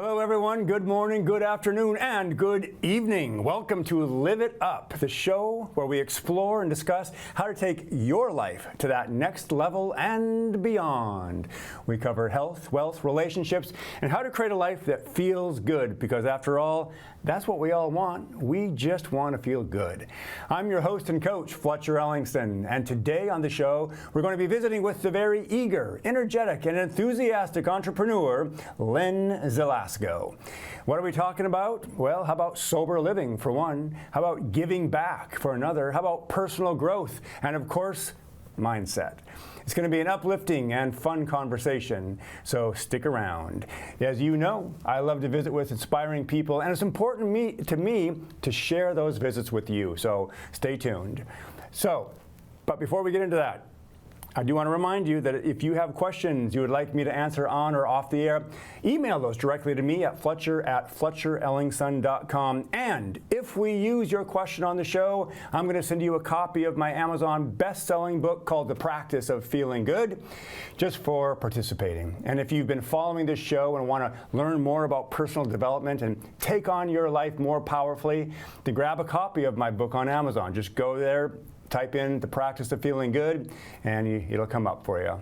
Hello everyone, good morning, good afternoon, and good evening. Welcome to Live It Up, the show where we explore and discuss how to take your life to that next level and beyond. We cover health, wealth, relationships, and how to create a life that feels good, because after all, that's what we all want. We just want to feel good. I'm your host and coach, Fletcher, and today on the show, we're going to be visiting with the very eager, energetic, and enthusiastic entrepreneur, Lynn Zielasko. What are we talking about? Well, how about sober living for one? How about giving back for another? How about personal growth? And of course, mindset. It's going to be an uplifting and fun conversation, so stick around. As you know, I love to visit with inspiring people, and it's important to me to share those visits with you, so stay tuned. But before we get into that, I do want to remind you that if you have questions you would like me to answer on or off the air, email those directly to me at fletcher@fletcherellingson.com. And if we use your question on the show, I'm going to send you a copy of my Amazon best-selling book called The Practice of Feeling Good, just for participating. And if you've been following this show and want to learn more about personal development and take on your life more powerfully, then grab a copy of my book on Amazon. Just go there, type in The Practice of Feeling Good, and it'll come up for you.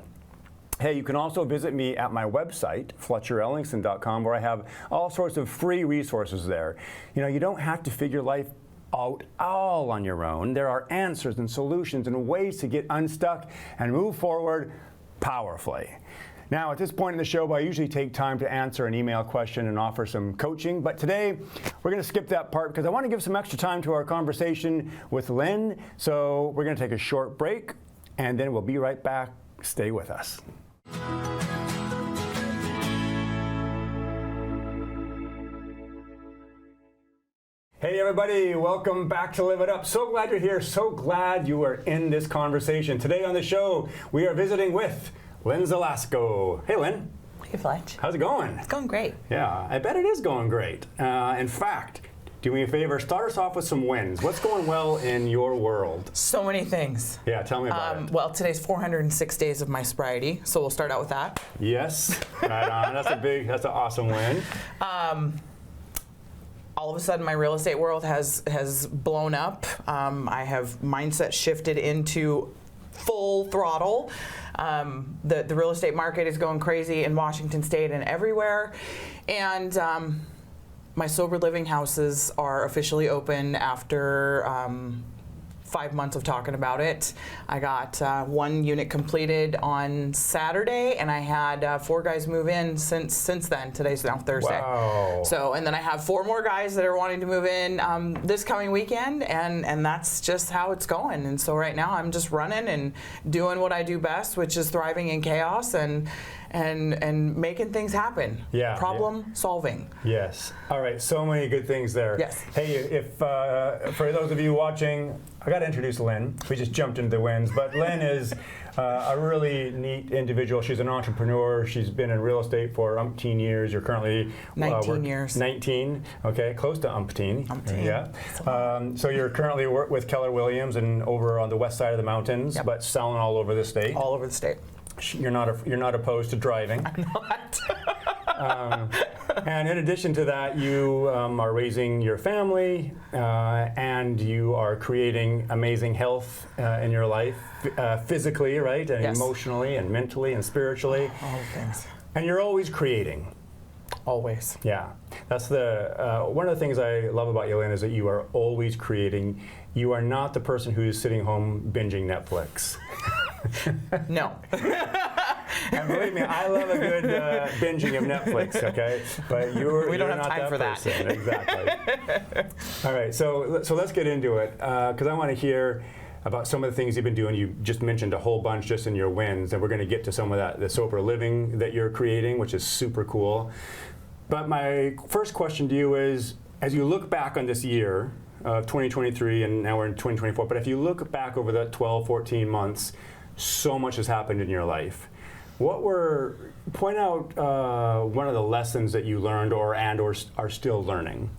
Hey, you can also visit me at my website, fletcherellingson.com, where I have all sorts of free resources there. You know, you don't have to figure life out all on your own. There are answers and solutions and ways to get unstuck and move forward powerfully. Now, at this point in the show, I usually take time to answer an email question and offer some coaching, but today we're going to skip that part because I want to give some extra time to our conversation with Lynn. So we're going to take a short break, and then we'll be right back. Stay with us. Hey everybody, welcome back to Live It Up. So glad you're here, so glad you are in this conversation. Today on the show, we are visiting with Lynn Zielasko. Hey, Lynn. Hey, Fletch. How's it going? It's going great. Yeah, I bet it is going great. In fact, do me a favor, start us off with some wins. What's going well in your world? So many things. Yeah, tell me about it. Well, today's 406 days of my sobriety, so we'll start out with that. Yes, right on. That's an awesome win. All of a sudden, my real estate world has blown up. I have mindset shifted into full throttle. The real estate market is going crazy in Washington State and everywhere. And my sober living houses are officially open after 5 months of talking about it. I got one unit completed on Saturday, and I had 4 guys move in since then. Today's now Thursday. Wow. So, and then I have 4 more guys that are wanting to move in this coming weekend, and that's just how it's going. And so right now I'm just running and doing what I do best, which is thriving in chaos and making things happen. Yeah. Problem solving. Yes. All right. So many good things there. Yes. Hey, if for those of you watching, I got to introduce Lynn. We just jumped into the wins, but Lynn is a really neat individual. She's an entrepreneur. She's been in real estate for umpteen years. You're currently 19 years. 19. Okay, close to umpteen. Umpteen. Yeah. So you're currently with Keller Williams and over on the west side of the mountains, Yep. but selling all over the state. All over the state. You're not opposed to driving. I'm not. And in addition to that, you are raising your family, and you are creating amazing health in your life, physically, right, and Yes. emotionally, and mentally, and spiritually. All the things. And you're always creating. Always. Yeah, that's the one of the things I love about you, Lynn, is that you are always creating. You are not the person who's sitting home binging Netflix. No. And believe me, I love a good binging of Netflix, okay? But We don't have not time that for that. person. Exactly. All right, so let's get into it, because I want to hear about some of the things you've been doing. You just mentioned a whole bunch just in your wins, and we're going to get to some of that, the sober living that you're creating, which is super cool. But my first question to you is, as you look back on this year of 2023, and now we're in 2024, but if you look back over the 12, 14 months, so much has happened in your life. Point out one of the lessons that you learned or are still learning.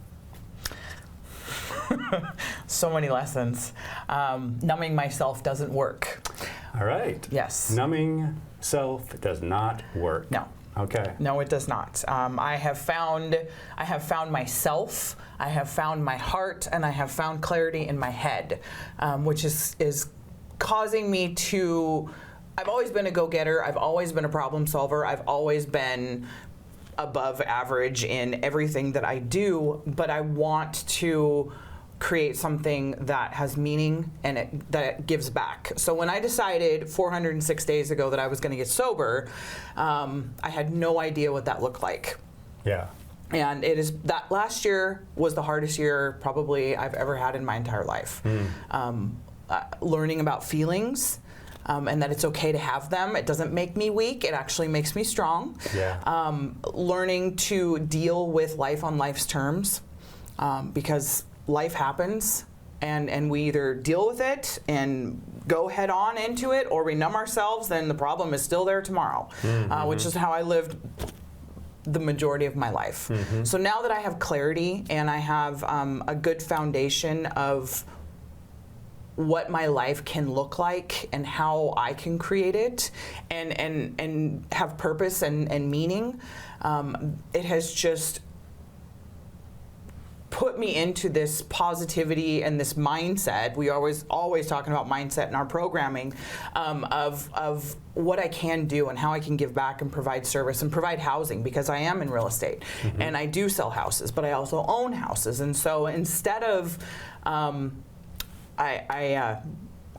So many lessons. Numbing myself doesn't work. All right. Yes. Numbing self does not work. No. Okay. No, it does not. I have found myself, I have found my heart, and I have found clarity in my head, which is causing me to. I've always been a go-getter. I've always been a problem solver. I've always been above average in everything that I do, but I want to create something that has meaning and that it gives back. So when I decided 406 days ago that I was going to get sober, I had no idea what that looked like. Yeah. And it is that last year was the hardest year probably I've ever had in my entire life. Learning about feelings. And that it's okay to have them. It doesn't make me weak. It actually makes me strong. Yeah. Learning to deal with life on life's terms, because life happens, and we either deal with it and go head on into it, or we numb ourselves, then the problem is still there tomorrow, which is how I lived the majority of my life. So now that I have clarity and I have a good foundation of what my life can look like and how I can create it and have purpose and meaning, it has just put me into this positivity and this mindset. We always talking about mindset in our programming, of what I can do and how I can give back and provide service and provide housing, because I am in real estate and I do sell houses, but I also own houses. And so instead of I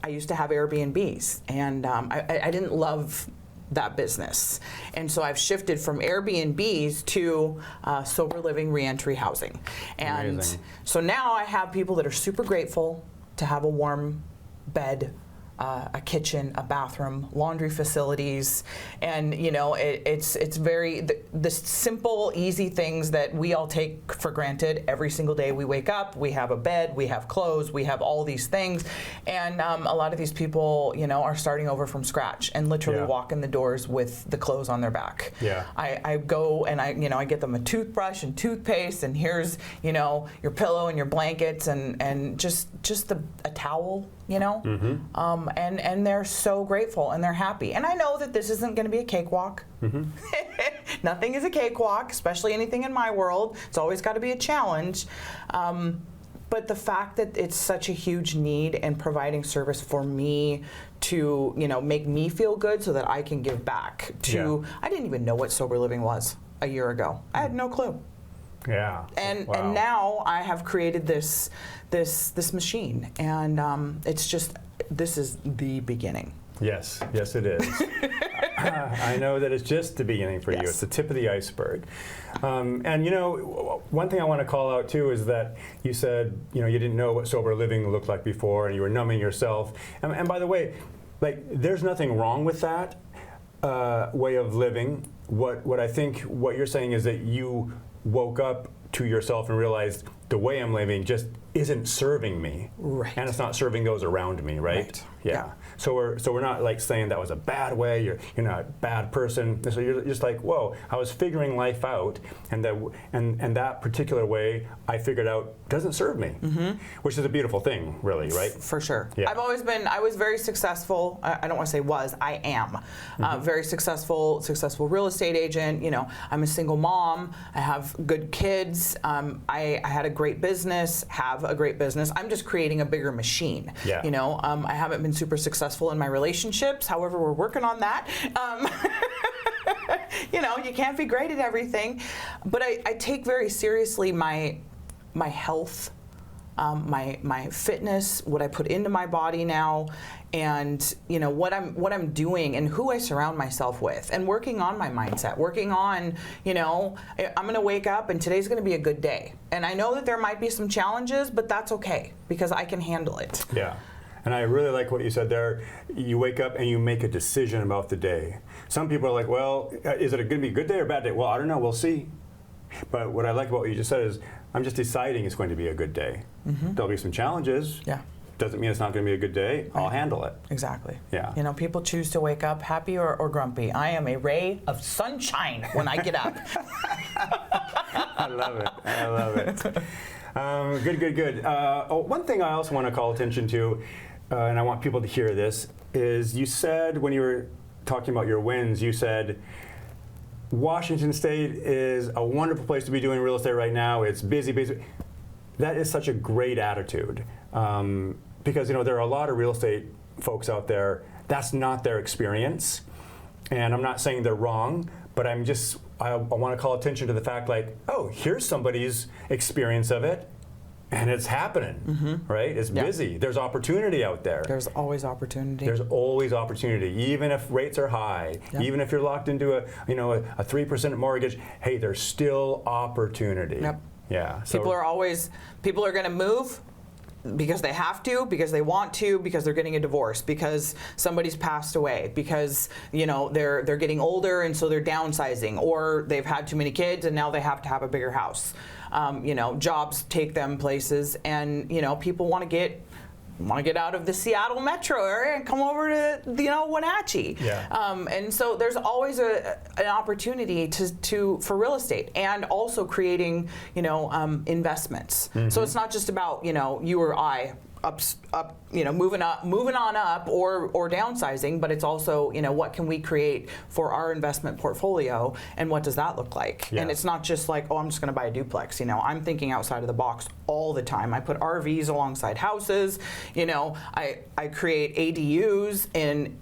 used to have Airbnbs, and I didn't love that business. And so I've shifted from Airbnbs to sober living reentry housing. And Amazing. So now I have people that are super grateful to have a warm bed, a kitchen, a bathroom, laundry facilities, and it's very the simple, easy things that we all take for granted every single day. We wake up, we have a bed, we have clothes, we have all these things, and a lot of these people, are starting over from scratch and literally walk in the doors with the clothes on their back. Yeah. I go and I get them a toothbrush and toothpaste, and here's your pillow and your blankets and just a towel. And they're so grateful and they're happy. And I know that this isn't going to be a cakewalk. Nothing is a cakewalk, especially anything in my world. It's always got to be a challenge. But the fact that it's such a huge need and providing service for me to, make me feel good so that I can give back to, I didn't even know what sober living was a year ago. I had no clue. Yeah. And Wow. and now I have created this machine, and this is the beginning. Yes, it is. I know that it's just the beginning for you. It's the tip of the iceberg. And one thing I want to call out too is that you said you didn't know what sober living looked like before, and you were numbing yourself. And by the way, there's nothing wrong with that way of living. What I think what you're saying is that you woke up to yourself and realized the way I'm living just isn't serving me, right? And it's not serving those around me, right? Yeah. So we're not saying that was a bad way. You're not a bad person. So you're just whoa. I was figuring life out, and that particular way I figured out doesn't serve me, which is a beautiful thing, really, right? For sure. Yeah. I was very successful. I don't want to say was. I am very successful real estate agent. I'm a single mom. I have good kids. I had a great business. Have a great business. I'm just creating a bigger machine. Yeah. I haven't been super successful in my relationships. However, we're working on that. You can't be great at everything, but I take very seriously my health, my fitness, what I put into my body now, and what I'm doing and who I surround myself with, and working on my mindset, working on I'm going to wake up and today's going to be a good day, and I know that there might be some challenges, but that's okay because I can handle it. Yeah. And I really like what you said there. You wake up and you make a decision about the day. Some people are like, well, is it going to be a good day or a bad day? Well, I don't know. We'll see. But what I like about what you just said is, I'm just deciding it's going to be a good day. There'll be some challenges. Yeah. Doesn't mean it's not going to be a good day. I'll handle it. Exactly. Yeah. People choose to wake up happy or grumpy. I am a ray of sunshine when I get up. I love it. Good. One thing I also want to call attention to, and I want people to hear this, is you said when you were talking about your wins, you said Washington State is a wonderful place to be doing real estate right now. It's busy, busy. That is such a great attitude because there are a lot of real estate folks out there. That's not their experience, and I'm not saying they're wrong, but I want to call attention to the fact, like, oh, here's somebody's experience of it. And it's happening, right? It's busy. There's opportunity out there. There's always opportunity. There's always opportunity, even if rates are high, even if you're locked into a 3% mortgage. Hey, there's still opportunity. Yep. Yeah. So people are going to move because they have to, because they want to, because they're getting a divorce, because somebody's passed away, because they're getting older and so they're downsizing, or they've had too many kids and now they have to have a bigger house. Jobs take them places, and people want to get out of the Seattle metro area and come over to Wenatchee. Yeah. And so there's always an opportunity for real estate, and also creating investments. So it's not just about you or I moving on up or downsizing, but it's also what can we create for our investment portfolio, and what does that look like? Yeah. And it's not just like, oh, I'm just going to buy a duplex. I'm thinking outside of the box all the time. I put RVs alongside houses. I create ADUs, and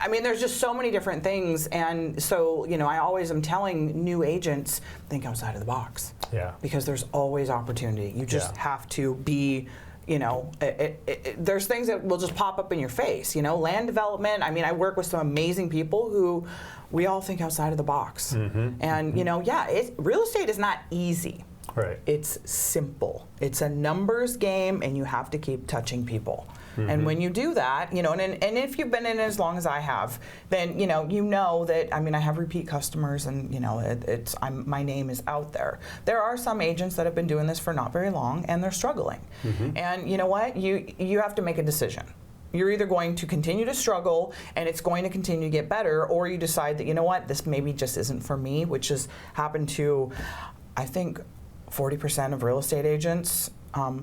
there's just so many different things. And so I always am telling new agents, think outside of the box. Yeah. Because there's always opportunity. You just have to be. There's things that will just pop up in your face. Land development. I work with some amazing people who we all think outside of the box. And real estate is not easy. Right. It's simple. It's a numbers game, and you have to keep touching people. And when you do that, and if you've been in it as long as I have, then that I have repeat customers, and my name is out there. There are some agents that have been doing this for not very long, and they're struggling. And you know what? You have to make a decision. You're either going to continue to struggle and it's going to continue to get better, or you decide that this maybe just isn't for me, which has happened to, I think, 40% of real estate agents.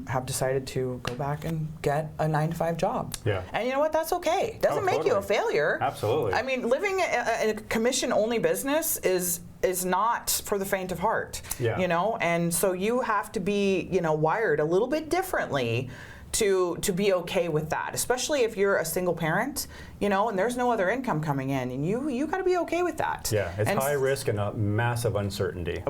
Have decided to go back and get a 9-to-5 job. Yeah. And you know what? That's okay. Doesn't make you a failure. Absolutely. Living in a commission-only business is not for the faint of heart. Yeah. And so you have to be, wired a little bit differently to be okay with that, especially if you're a single parent, and there's no other income coming in, and you got to be okay with that. Yeah. It's high risk and a massive uncertainty.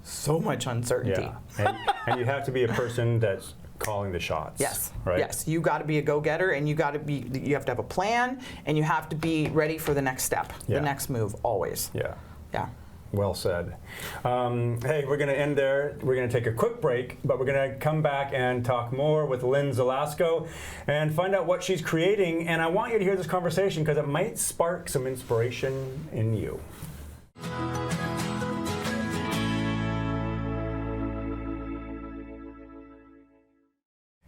So much uncertainty. Yeah. And you have to be a person that's calling the shots. Yes. Right? Yes. You got to be a go-getter, and you have to have a plan, and you have to be ready for the next step, the next move, always. Yeah. Yeah. Well said. Hey, we're going to end there. We're going to take a quick break, but we're going to come back and talk more with Lynn Zielasko and find out what she's creating. And I want you to hear this conversation because it might spark some inspiration in you.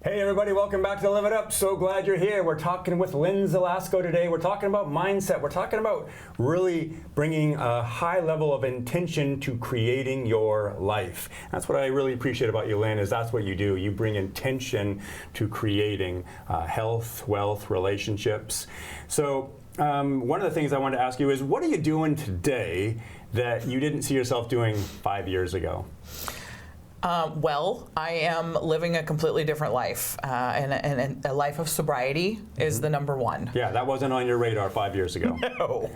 Hey everybody, welcome back to Live It Up. So glad you're here. We're talking with Lynn Zielasko today. We're talking about mindset. We're talking about really bringing a high level of intention to creating your life. That's what I really appreciate about you, Lynn, is that's what you do. You bring intention to creating health, wealth, relationships. So one of the things I wanted to ask you is, what are you doing today that you didn't see yourself doing 5 years ago? Well, I am living a completely different life, and a life of sobriety is the number one. Yeah, that wasn't on your radar 5 years ago. No.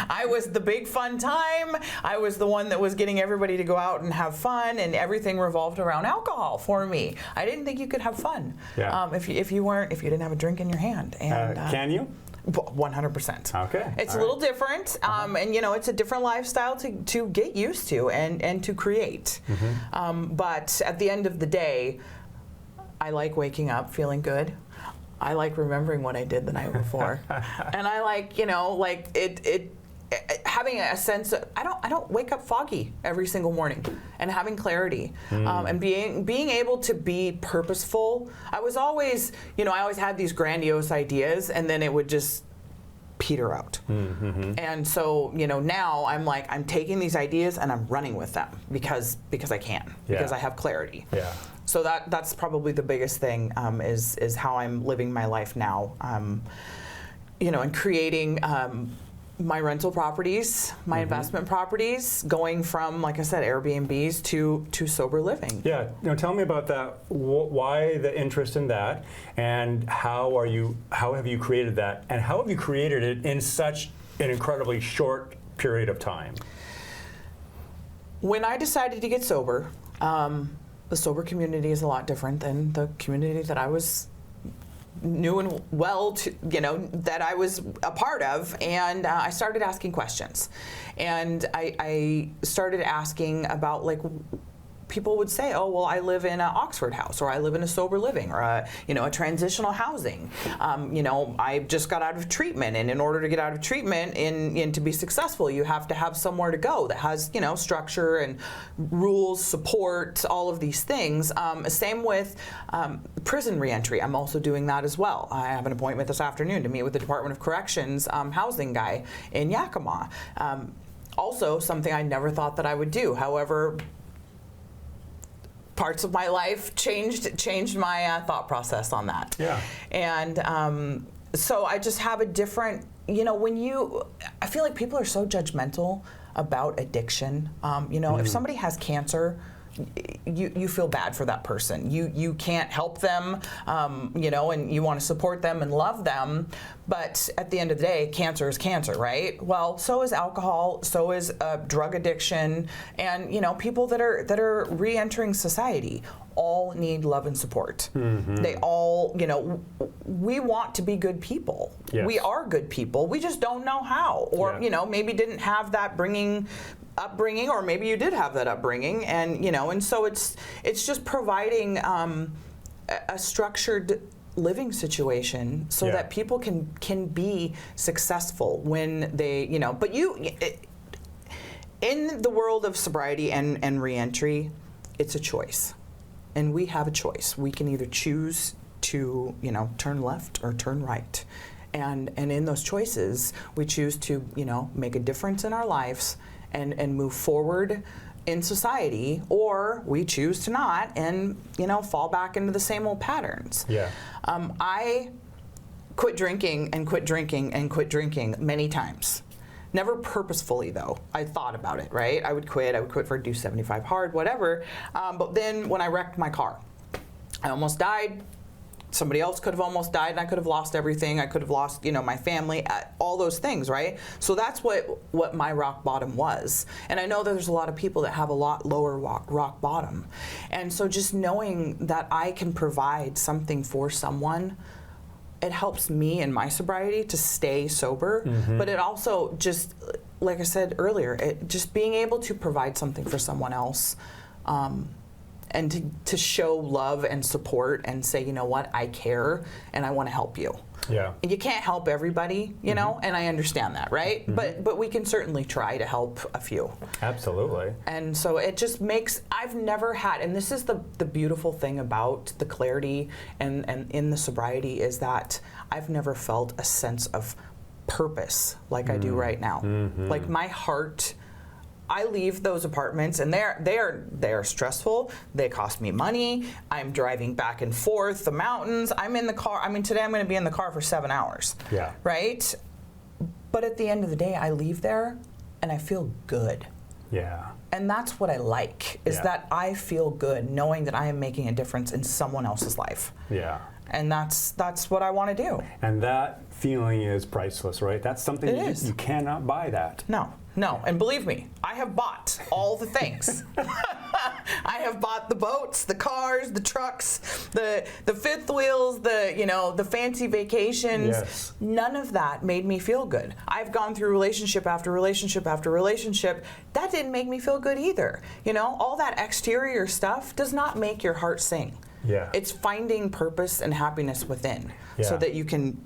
I was the big fun time. I was the one that was getting everybody to go out and have fun, and everything revolved around alcohol for me. I didn't think you could have fun if you didn't have a drink in your hand. And can you? 100%. Okay. It's a little different, and it's a different lifestyle to get used to and to create. But at the end of the day, I like waking up feeling good. I like remembering what I did the night before, and I like having a sense of I don't wake up foggy every single morning, and having clarity, and being able to be purposeful. I was always, I always had these grandiose ideas, and then it would just peter out. And so, now I'm taking these ideas and I'm running with them because I can, because I have clarity. Yeah. So that's probably the biggest thing, is how I'm living my life now, and creating my rental properties, my investment properties, going from, like I said, Airbnbs to sober living. Yeah, tell me about that. Why the interest in that, and how have you created that, and how have you created it in such an incredibly short period of time? When I decided to get sober, the sober community is a lot different than the community that I knew and well, that I was a part of, and I started asking questions, and I started asking about, like, people would say, oh, well, I live in an Oxford house, or I live in a sober living, or a transitional housing. I just got out of treatment, and in order to get out of treatment and to be successful, you have to have somewhere to go that has, structure and rules, support, all of these things. Same with prison reentry. I'm also doing that as well. I have an appointment this afternoon to meet with the Department of Corrections housing guy in Yakima. Also, something I never thought that I would do. However, parts of my life changed my thought process on that. Yeah. And so I just have a different, I feel like people are so judgmental about addiction. If somebody has cancer, you feel bad for that person. You can't help them, and you want to support them and love them. But at the end of the day, cancer is cancer, right? Well, so is alcohol, so is drug addiction, and people that are re-entering society all need love and support. They all, we want to be good people. Yes. We are good people. We just don't know how, or maybe didn't have that upbringing, or maybe you did have that upbringing, and so it's just providing a structured living situation so that people can be successful when they but in the world of sobriety and reentry, it's a choice, and we have a choice. We can either choose to turn left or turn right, and in those choices we choose to make a difference in our lives and move forward in society, or we choose to not and fall back into the same old patterns. Yeah. I quit drinking and quit drinking and quit drinking many times. Never purposefully, though. I thought about it, right? I would quit for do 75 hard, whatever. But then when I wrecked my car, I almost died. Somebody else could have almost died, and I could have lost everything. I could have lost, my family, all those things, right? So that's what my rock bottom was. And I know that there's a lot of people that have a lot lower rock bottom. And so just knowing that I can provide something for someone, it helps me in my sobriety to stay sober. But it also just, like I said earlier, just being able to provide something for someone else, and to show love and support and say, you know what, I care and I want to help you. Yeah. And you can't help everybody, and I understand that, right? But we can certainly try to help a few. Absolutely. And so it just makes, I've never had, and this is the beautiful thing about the clarity and in the sobriety, is that I've never felt a sense of purpose like I do right now. Like my heart, I leave those apartments and they are stressful. They cost me money. I'm driving back and forth the mountains. I'm in the car. Today I'm going to be in the car for 7 hours. Yeah. Right? But at the end of the day, I leave there and I feel good. Yeah. And that's what I like, is that I feel good knowing that I am making a difference in someone else's life. Yeah. And that's what I want to do. And that feeling is priceless, right? That's something you cannot buy that. No, and believe me, I have bought all the things. I have bought the boats, the cars, the trucks, the fifth wheels, the fancy vacations. Yes. None of that made me feel good. I've gone through relationship after relationship after relationship. That didn't make me feel good either. All that exterior stuff does not make your heart sing. Yeah. It's finding purpose and happiness within, so that you can,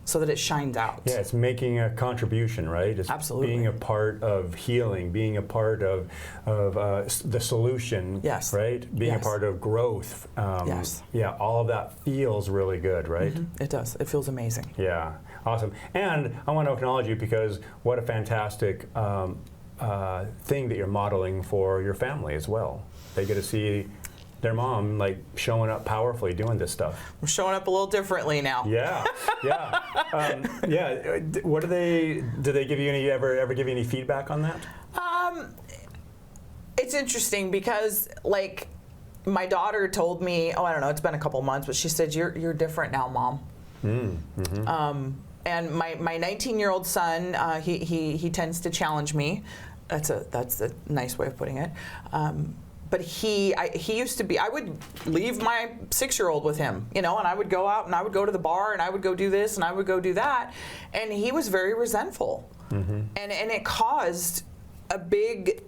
so that it shines out. Yeah, it's making a contribution, right? It's Absolutely. being a part of healing, being a part of the solution, Yes. right? Being a part of growth. Yes. Yeah, all of that feels really good, right? It does. It feels amazing. Yeah, awesome. And I want to acknowledge you, because what a fantastic thing that you're modeling for your family as well. They get to see their mom like showing up powerfully doing this stuff. I'm showing up a little differently now. Yeah, yeah, yeah. What do they give you ever give you any feedback on that? It's interesting because like my daughter told me, I don't know, it's been a couple months, but she said, you're different now, Mom. And my 19-year-old son, he tends to challenge me. That's a nice way of putting it. But he used to be, I would leave my 6-year-old with him, and I would go out and I would go to the bar and I would go do this and I would go do that. And he was very resentful. And it caused a big,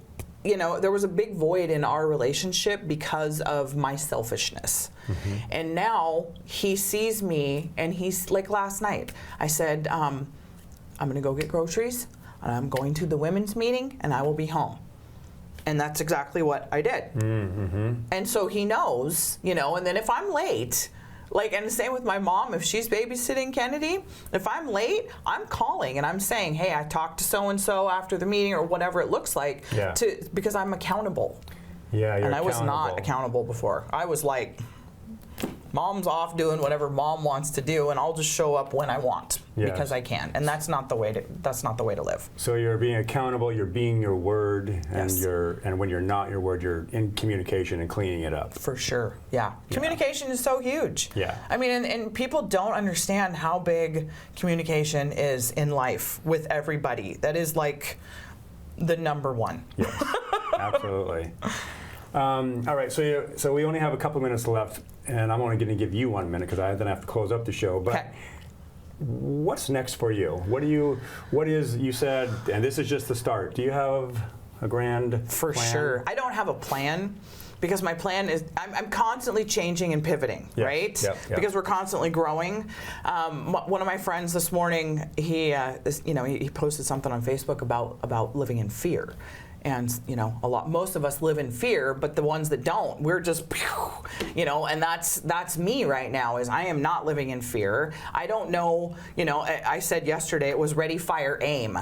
there was a big void in our relationship because of my selfishness. And now he sees me, and he's like last night, I said, I'm going to go get groceries, and I'm going to the women's meeting, and I will be home. And that's exactly what I did. And so he knows, and then if I'm late, and the same with my mom, if she's babysitting Kennedy, if I'm late, I'm calling and I'm saying, hey, I talked to so-and-so after the meeting or whatever it looks like, because I'm accountable. Yeah, you're And I was not accountable before. I was like, Mom's off doing whatever Mom wants to do, and I'll just show up when I want because I can. And that's not the way to live. So you're being accountable, you're being your word, and and when you're not your word, you're in communication and cleaning it up. For sure, yeah. Communication is so huge. Yeah. I mean, and people don't understand how big communication is in life with everybody. That is like the number one. Yes, absolutely. All right, so we only have a couple minutes left, and I'm only going to give you 1 minute because I then have to close up the show. But what's next for you? You said, and this is just the start. Do you have a grand plan? For sure. I don't have a plan because my plan is I'm constantly changing and pivoting, right? Yep. Because we're constantly growing. One of my friends this morning, he posted something on Facebook about living in fear. And most of us live in fear, but the ones that don't, we're just, and that's me right now. Is I am not living in fear. I don't know. I said yesterday it was ready, fire, aim.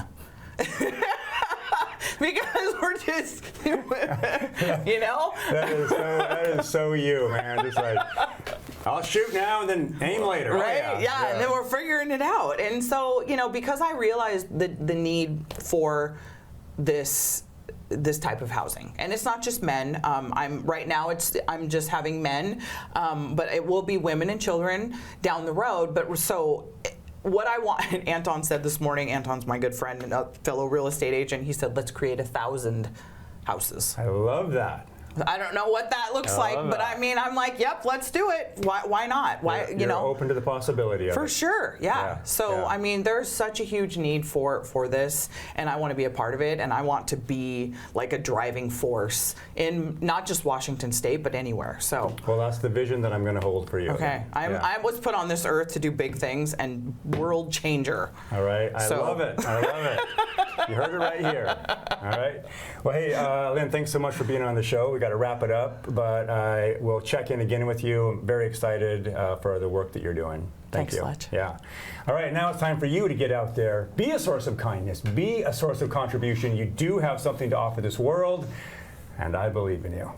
Because we're just, That is so you, man. Just like, I'll shoot now and then aim later. Right? Oh, yeah, and then we're figuring it out. And so, because I realized the need for this type of housing, and it's not just men. I'm just having men, but it will be women and children down the road. But so. What I want, and Anton said this morning, Anton's my good friend and a fellow real estate agent, he said, let's create 1,000 houses. I love that. I don't know what that looks like, but I mean, I'm like, yep, let's do it. Why not? Why, You're open to the possibility of it. For sure, yeah. So, I mean, there's such a huge need for this, and I want to be a part of it, and I want to be like a driving force in not just Washington State, but anywhere. So. Well, that's the vision that I'm going to hold for you. Okay, I was put on this earth to do big things and world changer. All right, I love it. You heard it right here. All right. Well, hey, Lynn, thanks so much for being on the show. We got to wrap it up, but I will check in again with you. I'm very excited for the work that you're doing. Thanks, Fletch. Yeah. All right, now it's time for you to get out there. Be a source of kindness. Be a source of contribution. You do have something to offer this world, and I believe in you.